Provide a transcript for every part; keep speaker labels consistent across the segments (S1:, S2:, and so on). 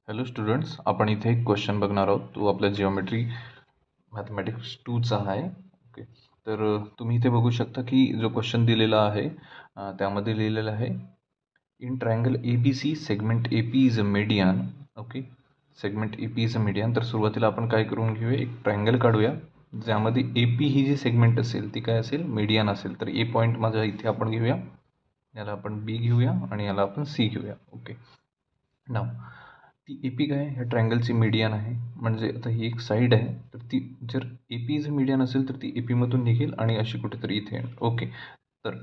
S1: Hello students, आपण इथे एक क्वेश्चन बघणार आहोत. तो आपल्या जिओमेट्री मॅथमॅटिक्स 2चा आहे. ओके, तर तुम्ही इथे बघू शकता की जो क्वेश्चन दिलेला आहे त्यामध्ये लिहिलेलं आहे in triangle A B C segment A P is a median. Okay, segment A P is a median. तर सुरुवातीला आपण काय करून घेऊया, एक ट्रायंगल काढूया ज्यामध्ये A P he G segment असेल ती काय असेल, मीडियन असेल. तर ए पॉईंट माझा इथे आपण घेऊया, याला आपण बी घेऊया आणि याला आपण सी घेऊया. ओके, नाव ती ए पी काय, ह्या ट्रायंगलची मीडियन आहे. म्हणजे आता ही एक साईड आहे, तर ती जर ए पी इज मीडियन असेल तर ती ए पीमधून निघेल आणि अशी कुठेतरी इथे येईल. ओके, तर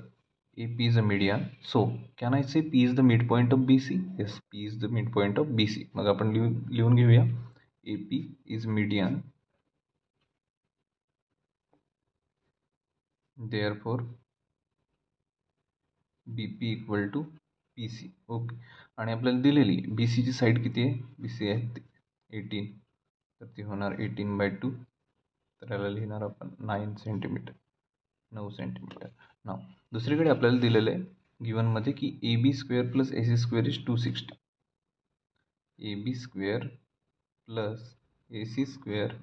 S1: A P is a median. So can I say P is the mid point of B C. Yes, P is the mid point of B C. मग आपण लिहून घेऊया A P is median, therefore B P equal to P C. Okay, आणि आपल्याला दिलेली बी सीची side किती आहे, बी सी आहे 18, तर ती होणार 18/2. तर याला लिहिणार आपण 9 सेंटीमीटर, 9 सेंटीमीटर. नाव दुसरीकडे आपल्याला दिलेलं आहे गिवनमध्ये की A B square plus A C square is 260. A B square plus A C square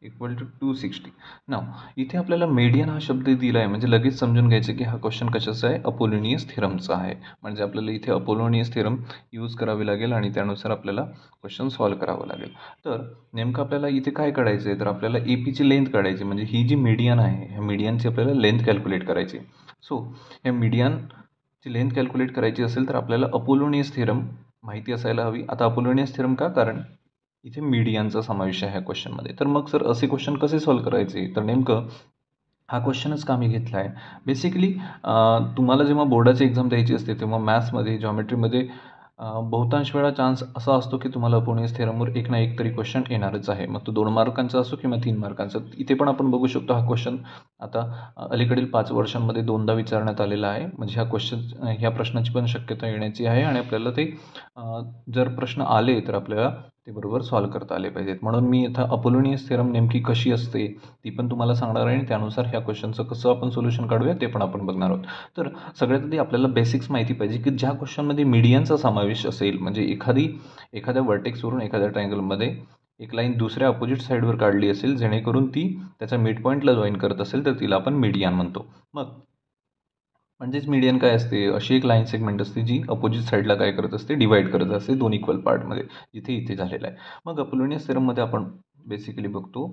S1: equal to 260. नाव इथे आपल्याला मीडियन हा शब्द दिला आहे, म्हणजे लगेच समजून घ्यायचं की हा क्वेश्चन कशाचा आहे, अपोलोनियस थिरमचा आहे. म्हणजे आपल्याला इथे अपोलोनियस थिरम यूज करावी लागेल आणि त्यानुसार आपल्याला क्वेश्चन सॉल्व्ह करावं लागेल. तर नेमकं आपल्याला इथे काय काढायचं आहे, तर आपल्याला ए पीची लेंथ काढायची. म्हणजे ही जी मीडियन आहे, ह्या मीडियनची आपल्याला लेंथ कॅल्क्युलेट करायची. सो ह्या मीडियनची लेंथ कॅल्क्युलेट करायची असेल तर आपल्याला अपोलोनियस थिरम माहिती असायला हवी. आता अपोलोनियस थिरम का, कारण इथे मीडियनचा समावेश आहे ह्या क्वेश्चनमध्ये. तर मग सर असे क्वेश्चन कसे सॉल्व्ह करायचे, तर नेमकं हा क्वेश्चनच का मी घेतला आहे. बेसिकली तुम्हाला जेव्हा बोर्डाची एक्झाम द्यायची असते तेव्हा मॅथ्समध्ये, जॉमेट्रीमध्ये बहुतांश वेळा चान्स असा असतो की तुम्हाला अपोलोनियस थेरमवर एक ना एक तरी क्वेश्चन येणारच आहे. मग तो 2 मार्कांचा असो किंवा 3 मार्कांचा. इथे पण आपण बघू शकतो हा क्वेश्चन आता अलीकडील 5 वर्षांमध्ये 2दा विचारण्यात आलेला आहे. म्हणजे ह्या प्रश्नाची पण शक्यता येण्याची आहे आणि आपल्याला ते जर प्रश्न आले तर आपल्याला ते बरोबर सॉल्व्ह करता आले पाहिजेत. म्हणून मी इथं अपोलोनियस थेरम नेमकी कशी असते ती पण तुम्हाला सांगणार आहे आणि त्यानुसार ह्या क्वेश्चनचं कसं आपण सोल्युशन काढूया ते पण आपण बघणार आहोत. तर सगळ्यात आधी आपल्याला बेसिक्स माहिती पाहिजे की ज्या क्वेश्चनमध्ये मीडियनचा समावेश असेल, म्हणजे एखाद्या वर्टेक्सवरून एखाद्या ट्रायंगलमध्ये एक लाईन दुसऱ्या अपोजिट साईडवर काढली असेल जेणेकरून ती त्याच्या मिड पॉईंटला जॉईन करत असेल तर तिला आपण मीडियन म्हणतो. मग म्हणजेच मीडियन काय असते, अशी एक लाईन सेगमेंट असते जी अपोजिट साईडला काय करत असते, डिवाइड करत असते 2 इक्वल पार्टमध्ये, जिथे इथे झालेलं आहे. मग अपोलोनियस थेरममध्ये आपण बेसिकली बघतो,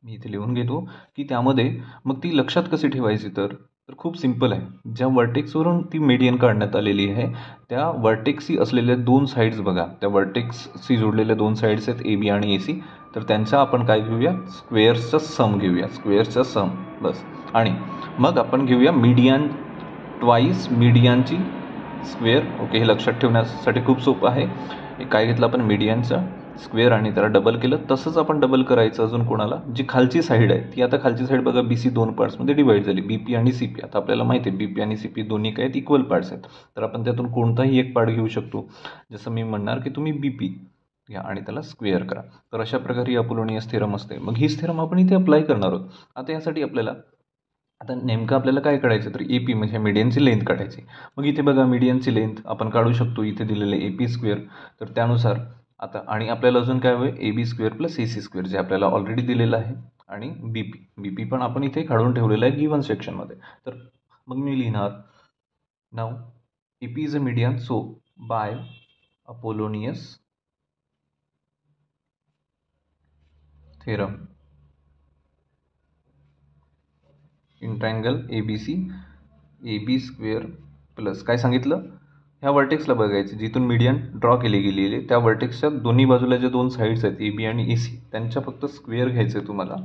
S1: मी इथे लिहून घेतो की त्यामध्ये मग ती लक्षात कशी ठेवायची, तर खूप सिम्पल आहे. ज्या वर्टेक्सवरून ती मीडियन काढण्यात आलेली आहे त्या वर्टेक्सशी असलेल्या 2 साईड्स बघा, त्या वर्टेक्सशी जोडलेल्या 2 साईड्स आहेत ए बी आणि ए सी. तर त्यांचा आपण काय घेऊया, स्क्वेअर्सचा सम घेऊया, स्क्वेअर्सचा सम बस. आणि मग आपण घेऊया मीडियन ट्वाईस मीडियनची स्क्वेअर. ओके, हे लक्षात ठेवण्यासाठी खूप सोपं आहे. हे काय घेतलं आपण, मीडियनचा स्क्वेअर आणि त्याला डबल केलं. तसंच आपण डबल करायचं अजून कोणाला, जी खालची साईड आहे ती, आता खालची साईड बघा बी सी 2 पार्ट्समध्ये डिवाइड झाली, बी पी आणि सी पी. आता आपल्याला माहिती आहे बी पी आणि सी पी दोन्ही काय आहेत, इक्वल पार्ट्स आहेत. तर आपण त्यातून कोणताही एक पार्ट घेऊ शकतो. जसं मी म्हणणार की तुम्ही बी पी घ्या आणि त्याला स्क्वेअर करा. तर अशा प्रकारे अपोलोनियस थेरम असते. मग हीच थेरम आपण इथे अप्लाय करणार आहोत. आता यासाठी आपल्याला आता नेमकं आपल्याला काय काढायचं, तर ए पी म्हणजे मीडियनची लेंथ काढायची. मग इथे बघा मीडियनची लेंथ आपण काढू शकतो, इथे दिलेलं ए पी स्क्वेअर. तर त्यानुसार आता आणि आपल्याला अजून काय हवं, A B square plus A C square जे आपल्याला ऑलरेडी दिलेलं आहे. आणि बी पी पण आपण इथे काढून ठेवलेलं आहे गिवन सेक्शनमध्ये. तर मग मी लिहिणार नाव A P is a median, so by Apollonius theorem in triangle A B C, A B square plus काय सांगितलं, ह्या वर्टेक्सला बघायचं जिथून मीडियन ड्रॉ केली गेलेली आहे त्या वर्टेक्सच्या दोन्ही बाजूला ज्या 2 साईड्स आहेत ए बी आणि ए सी, त्यांच्या फक्त स्क्वेअर घ्यायचं आहे तुम्हाला.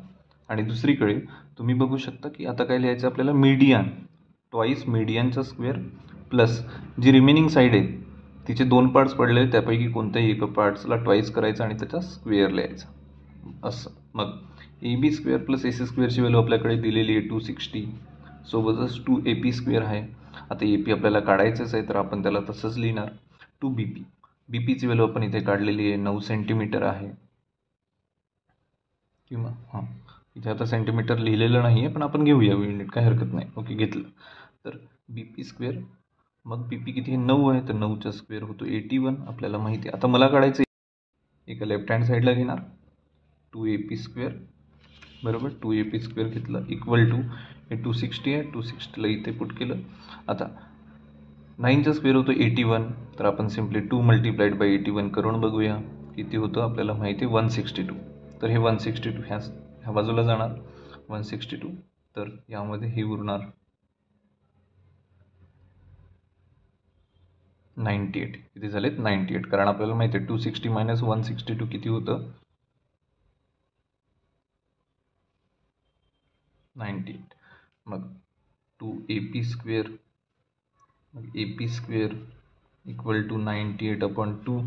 S1: आणि दुसरीकडे तुम्ही बघू शकता की आता काय लिहायचं आपल्याला, मीडियन ट्वाईस मीडियनचा स्क्वेअर प्लस जी रिमेनिंग साईड आहे तिचे 2 पार्ट्स पडले, त्यापैकी कोणत्याही एका पार्ट्सला ट्वाईस करायचं आणि त्याचा स्क्वेअर लिहायचा असं. मग A B square plus A C स्क्वेअरची व्हॅल्यू आपल्याकडे दिलेली आहे 260, सोबतच 2 ए पी स्क्वेअर आहे. आता ए पी आपल्याला काढायचंच आहे तर आपण त्याला तसंच लिहिणार 2 बी पी. बी पीची व्हॅल्यू आपण इथे काढलेली आहे 9 सेंटीमीटर आहे, किंवा इथे आता सेंटीमीटर लिहिलेलं नाही आहे पण आपण घेऊया युनिट, काय हरकत नाही. ओके, घेतलं तर बी पी स्क्वेअर मग पी पी किती आहे 9 आहे, तर 9चा स्क्वेअर होतो 81 आपल्याला माहिती आहे. आता मला काढायचं एका लेफ्ट हँड साईडला घेणार 2AP स्क्वेअर बरोबर. 2AP स्क्वेअर घेतलं इक्वल टू हे 260 आहे, 260ला इथे पुट केलं. आता 9चा स्क्वेअर होतो 81, तर आपण सिम्पली 2 मल्टिप्लाइड बाय 81 करून बघूया किती होतं. आपल्याला माहिती आहे 162, तर हे 162 ह्या बाजूला जाणार 162, तर यामध्ये हे उरणार 98. किती झालेत 98, कारण आपल्याला माहिती आहे 260 मायनस 162 किती होतं 98. मग 2AP square AP square equal to 98/2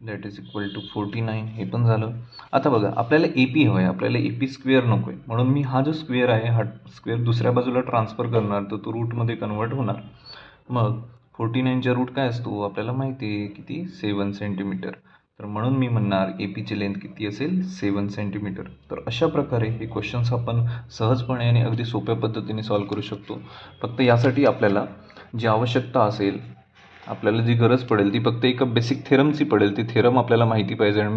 S1: that is equal to 49. हे पण झालं. आता बघा आपल्याला AP हवं आहे, आपल्याला AP स्क्वेअर नको आहे, म्हणून मी हा जो स्क्वेअर आहे हा स्क्वेअर दुसऱ्या बाजूला ट्रान्सफर करणार, तर तो रूटमध्ये कन्वर्ट होणार. मग 49च्या रूट काय असतो आपल्याला माहिती आहे किती 7 सेंटीमीटर, तर म्हणून मी म्हणणार APची लेंथ किती असेल 7 सेंटीमीटर. तर अशा प्रकारे हे क्वेश्चन्स आपण सहजपणे आणि अगदी सोप्या पद्धतीने सॉल्व करू शकतो. फक्त यासाठी आपल्याला जी आवश्यकता असेल, आपल्याला जी गरज पडेल ती फक्त एका बेसिक थेरमची पडेल. ती थेरम आपल्याला माहिती पाहिजे आणि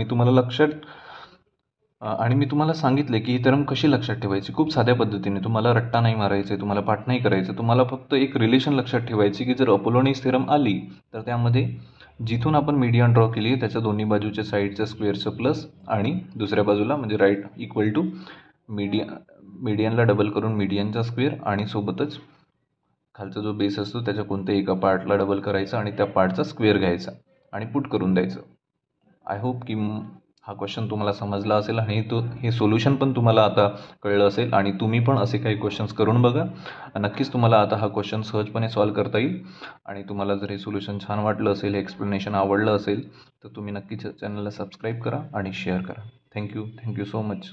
S1: मी तुम्हाला सांगितले की ही थेरम कशी लक्षात ठेवायची. खूप साध्या पद्धतीने, तुम्हाला रट्टा नाही मारायचा आहे, तुम्हाला पाठ नाही करायचं, तुम्हाला फक्त एक रिलेशन लक्षात ठेवायची की जर अपोलोनीज थेरम आली तर त्यामध्ये जिथून आपण मीडियन ड्रॉ केली त्याच्या दोन्ही बाजूच्या साईडच्या स्क्वेअरचं प्लस आणि दुसऱ्या बाजूला म्हणजे राईट इक्वल टू मीडियनला डबल करून मीडियनचा स्क्वेअर आणि सोबतच खालचा जो बेस असतो त्याच्या कोणत्याही एका पार्टला डबल करायचा आणि त्या पार्टचा स्क्वेअर घ्यायचा आणि पुट करून द्यायचं. आय होप की हा क्वेश्चन तुम्हाला समजला असेल आणि हे सोल्युशन पण तुम्हाला आता कळलं असेल आणि तुम्ही पण असे काही क्वेश्चन्स करून बघा. नक्कीच तुम्हाला आता हा क्वेश्चन सहजपणे सॉल्व करता येईल. आणि तुम्हाला जर हे सोल्युशन छान वाटलं असेल, हे एक्सप्लेनेशन आवडलं असेल, तर तुम्ही नक्कीच चॅनलला सबस्क्राईब करा आणि शेअर करा. Thank you so much.